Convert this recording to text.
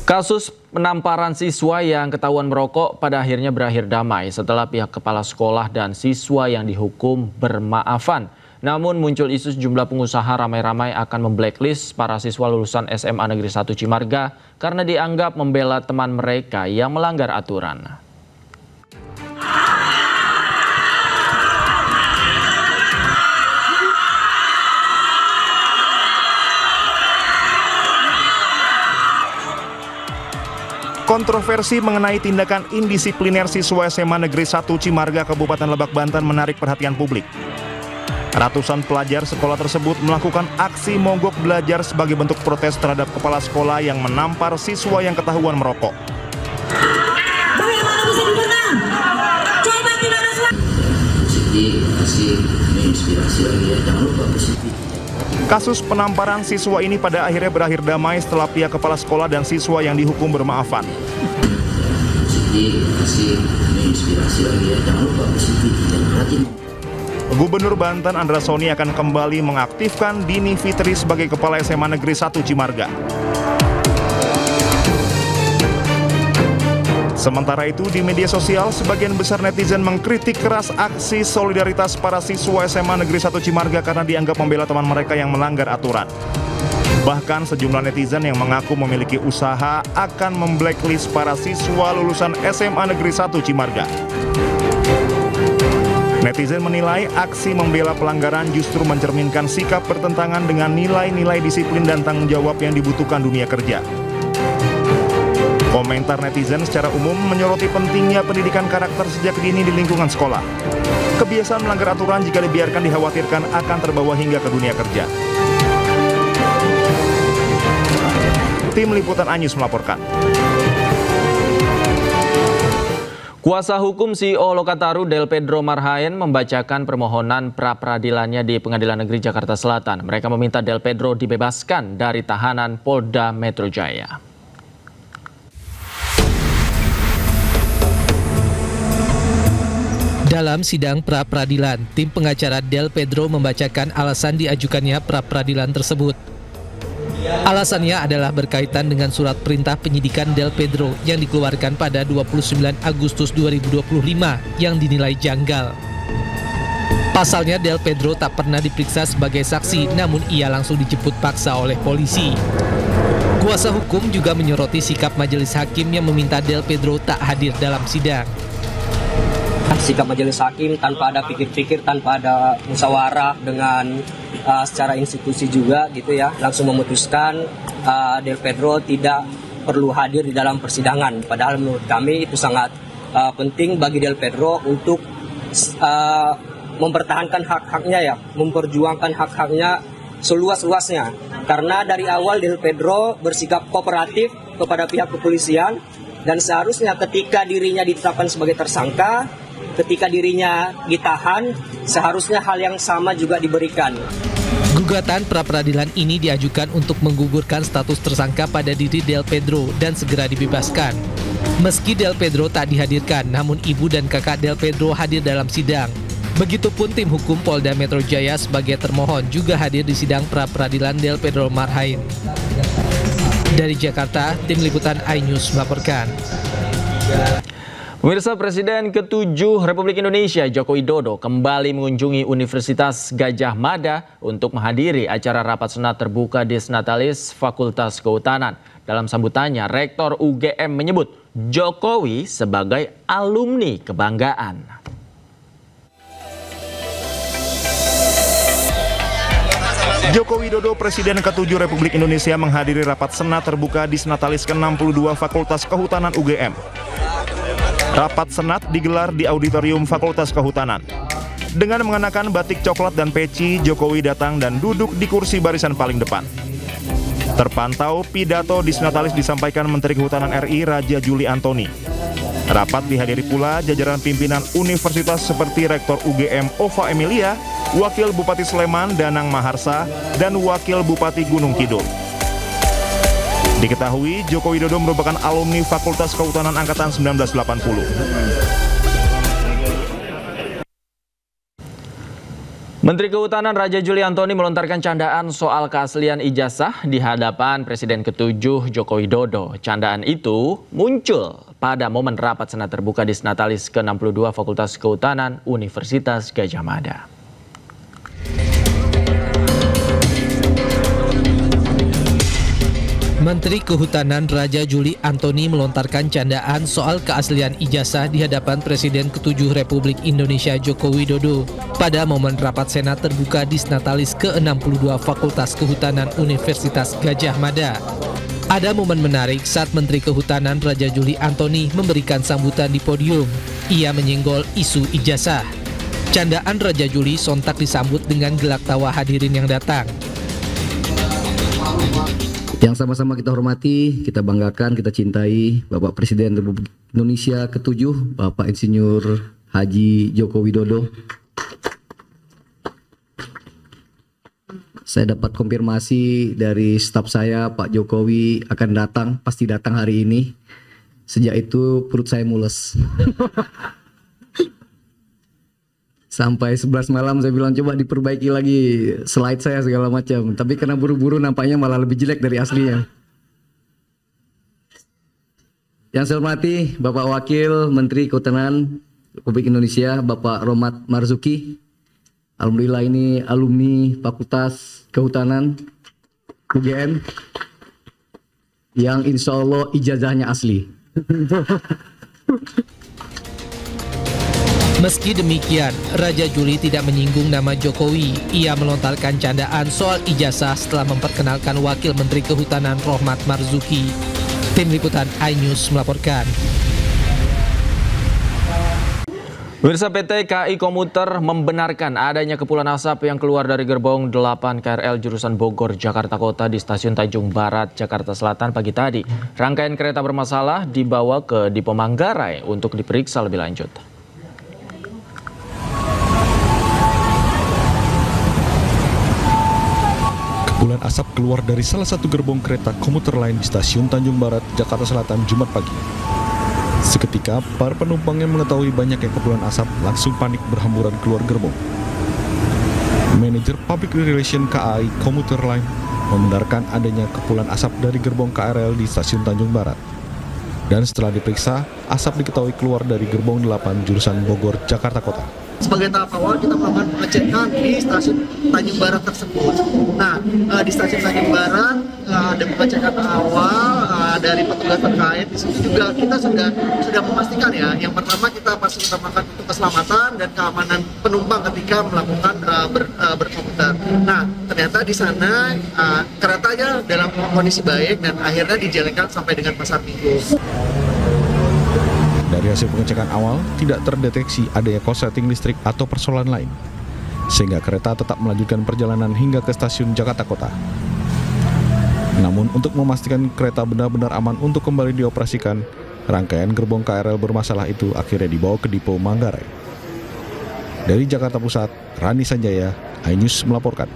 Kasus penamparan siswa yang ketahuan merokok pada akhirnya berakhir damai setelah pihak kepala sekolah dan siswa yang dihukum bermaafan. Namun muncul isu sejumlah pengusaha ramai-ramai akan memblacklist para siswa lulusan SMA Negeri 1 Cimarga karena dianggap membela teman mereka yang melanggar aturan. Kontroversi mengenai tindakan indisipliner siswa SMA Negeri 1 Cimarga, Kabupaten Lebak, Banten menarik perhatian publik. Ratusan pelajar sekolah tersebut melakukan aksi mogok belajar sebagai bentuk protes terhadap kepala sekolah yang menampar siswa yang ketahuan merokok. Kasus penamparan siswa ini pada akhirnya berakhir damai setelah pihak kepala sekolah dan siswa yang dihukum bermaafan. Gubernur Banten Andra Soni akan kembali mengaktifkan Dini Fitri sebagai Kepala SMA Negeri 1 Cimarga. Sementara itu, di media sosial, sebagian besar netizen mengkritik keras aksi solidaritas para siswa SMA Negeri 1 Cimarga karena dianggap membela teman mereka yang melanggar aturan. Bahkan sejumlah netizen yang mengaku memiliki usaha akan memblacklist para siswa lulusan SMA Negeri 1 Cimarga. Netizen menilai aksi membela pelanggaran justru mencerminkan sikap bertentangan dengan nilai-nilai disiplin dan tanggung jawab yang dibutuhkan dunia kerja. Komentar netizen secara umum menyoroti pentingnya pendidikan karakter sejak dini di lingkungan sekolah. Kebiasaan melanggar aturan jika dibiarkan dikhawatirkan akan terbawa hingga ke dunia kerja. Tim Liputan Anyus melaporkan. Kuasa hukum CEO Lokataru Del Pedro Marhaen membacakan permohonan pra-peradilannya di Pengadilan Negeri Jakarta Selatan. Mereka meminta Del Pedro dibebaskan dari tahanan Polda Metro Jaya. Dalam sidang pra-peradilan, tim pengacara Del Pedro membacakan alasan diajukannya pra-peradilan tersebut. Alasannya adalah berkaitan dengan surat perintah penyidikan Del Pedro yang dikeluarkan pada 29 Agustus 2025 yang dinilai janggal. Pasalnya Del Pedro tak pernah diperiksa sebagai saksi, namun ia langsung dijemput paksa oleh polisi. Kuasa hukum juga menyoroti sikap majelis hakim yang meminta Del Pedro tak hadir dalam sidang. Sikap majelis hakim tanpa ada pikir-pikir, tanpa ada musyawarah dengan secara institusi juga gitu ya, langsung memutuskan Del Pedro tidak perlu hadir di dalam persidangan. Padahal menurut kami itu sangat penting bagi Del Pedro untuk mempertahankan hak-haknya ya, memperjuangkan hak-haknya seluas-luasnya. Karena dari awal Del Pedro bersikap kooperatif kepada pihak kepolisian dan seharusnya ketika dirinya ditetapkan sebagai tersangka, ketika dirinya ditahan, seharusnya hal yang sama juga diberikan. Gugatan pra-peradilan ini diajukan untuk menggugurkan status tersangka pada diri Del Pedro dan segera dibebaskan. Meski Del Pedro tak dihadirkan, namun ibu dan kakak Del Pedro hadir dalam sidang. Begitupun tim hukum Polda Metro Jaya sebagai termohon juga hadir di sidang pra-peradilan Del Pedro Marhaen. Dari Jakarta, tim Liputan iNews melaporkan. Pemirsa, Presiden ke-7 Republik Indonesia Joko Widodo kembali mengunjungi Universitas Gadjah Mada untuk menghadiri acara rapat senat terbuka Disnatalis Fakultas Kehutanan. Dalam sambutannya, Rektor UGM menyebut Jokowi sebagai alumni kebanggaan. Joko Widodo, Presiden ke-7 Republik Indonesia menghadiri rapat senat terbuka Disnatalis ke-62 Fakultas Kehutanan UGM. Rapat senat digelar di auditorium Fakultas Kehutanan. Dengan mengenakan batik coklat dan peci, Jokowi datang dan duduk di kursi barisan paling depan. Terpantau pidato Disnatalis disampaikan Menteri Kehutanan RI Raja Juli Antoni. Rapat dihadiri pula jajaran pimpinan universitas seperti Rektor UGM Ova Emilia, Wakil Bupati Sleman Danang Maharsa, dan Wakil Bupati Gunung Kidul. Diketahui Joko Widodo merupakan alumni Fakultas Kehutanan Angkatan 1980. Menteri Kehutanan Raja Juli Antoni melontarkan candaan soal keaslian ijazah di hadapan Presiden ke-7 Joko Widodo. Candaan itu muncul pada momen rapat Senat terbuka di Senatalis ke-62 Fakultas Kehutanan Universitas Gadjah Mada. Menteri Kehutanan Raja Juli Antoni melontarkan candaan soal keaslian ijazah di hadapan Presiden ke-7 Republik Indonesia Joko Widodo pada momen rapat Senat terbuka di Senatalis ke-62 Fakultas Kehutanan Universitas Gadjah Mada. Ada momen menarik saat Menteri Kehutanan Raja Juli Antoni memberikan sambutan di podium. Ia menyenggol isu ijazah. Candaan Raja Juli sontak disambut dengan gelak tawa hadirin yang datang. Yang sama-sama kita hormati, kita banggakan, kita cintai Bapak Presiden Republik Indonesia ke-7, Bapak Insinyur Haji Joko Widodo. Saya dapat konfirmasi dari staf saya, Pak Jokowi akan datang, pasti datang hari ini. Sejak itu perut saya mules. Sampai 11 malam saya bilang coba diperbaiki lagi slide saya segala macam. Tapi karena buru-buru nampaknya malah lebih jelek dari aslinya. Yang saya hormati Bapak Wakil Menteri Kehutanan Republik Indonesia Bapak Rohmat Marzuki. Alhamdulillah ini alumni Fakultas Kehutanan UGM yang insya Allah ijazahnya asli. Meski demikian, Raja Juli tidak menyinggung nama Jokowi. Ia melontarkan candaan soal ijazah setelah memperkenalkan Wakil Menteri Kehutanan Rohmat Marzuki. Tim Liputan iNews melaporkan. Pemirsa, PT KAI Komuter membenarkan adanya kepulan asap yang keluar dari gerbong 8 KRL jurusan Bogor, Jakarta Kota di Stasiun Tanjung Barat, Jakarta Selatan pagi tadi. Rangkaian kereta bermasalah dibawa ke Dipo Manggarai untuk diperiksa lebih lanjut. Kepulan asap keluar dari salah satu gerbong kereta komuter lain di Stasiun Tanjung Barat, Jakarta Selatan, Jumat pagi. Seketika, para penumpang yang mengetahui banyaknya kepulan asap langsung panik berhamburan keluar gerbong. Manajer Public Relation KAI Komuter Line membenarkan adanya kepulan asap dari gerbong KRL di Stasiun Tanjung Barat. Dan setelah diperiksa, asap diketahui keluar dari gerbong 8 jurusan Bogor, Jakarta Kota. Sebagai tahap awal kita melakukan pengecekan di stasiun Tanjung Barat tersebut. Nah, di stasiun Tanjung Barat ada pengecekan awal dari petugas terkait. Di situ juga kita sudah memastikan ya. Yang pertama kita pasti utamakan untuk keselamatan dan keamanan penumpang ketika melakukan berkomuter. Nah, ternyata di sana keretanya dalam kondisi baik dan akhirnya dijalankan sampai dengan Pasar Minggu. Dari hasil pengecekan awal, tidak terdeteksi adanya korsleting listrik atau persoalan lain, sehingga kereta tetap melanjutkan perjalanan hingga ke stasiun Jakarta Kota. Namun untuk memastikan kereta benar-benar aman untuk kembali dioperasikan, rangkaian gerbong KRL bermasalah itu akhirnya dibawa ke Dipo Manggarai. Dari Jakarta Pusat, Rani Sanjaya, iNews melaporkan.